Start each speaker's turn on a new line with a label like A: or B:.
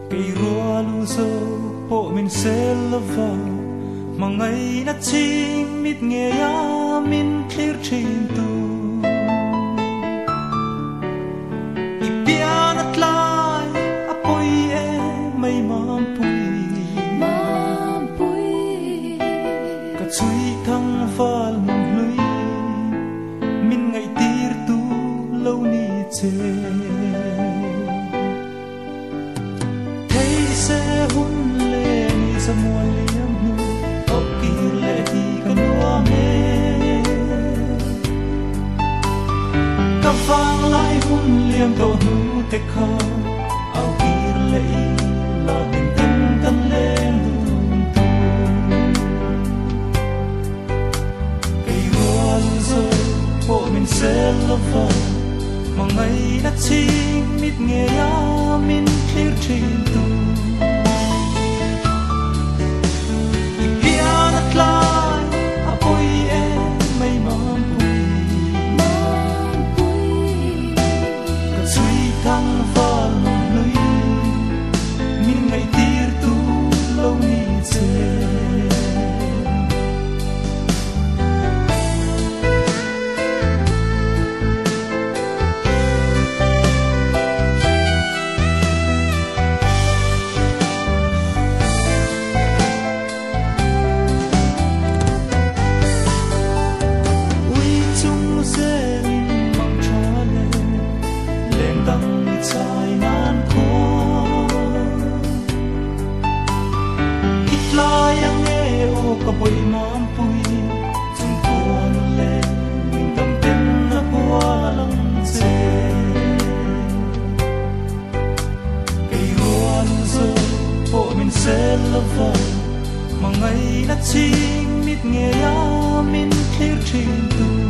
A: cây rùa lu dô bộ mình sẽ lấp vào mà ngày nát chinh mít nghe ya min clear trên tu ipian at lai apoy e may mampuy cả chui thăng phal mong lưới min ngày tir tu lâu ni chê sẽ hun lệ ni sa mua liam nu au ki lệ hi kan wa me ka phang lai hun liam to nu te kha au ki lệ la din tin kan lên tu cây hoa rồi bộ mình sẽ love vào mà ngày đã chinh mít nghe ya min clear trên tu có bụi mampuy chung cuốn lên mình tâm tin nó qua lòng dê cây hoa rồi bộ mình sẽ love vào mà ngày đã chinh mít nghe ya min clear trên tu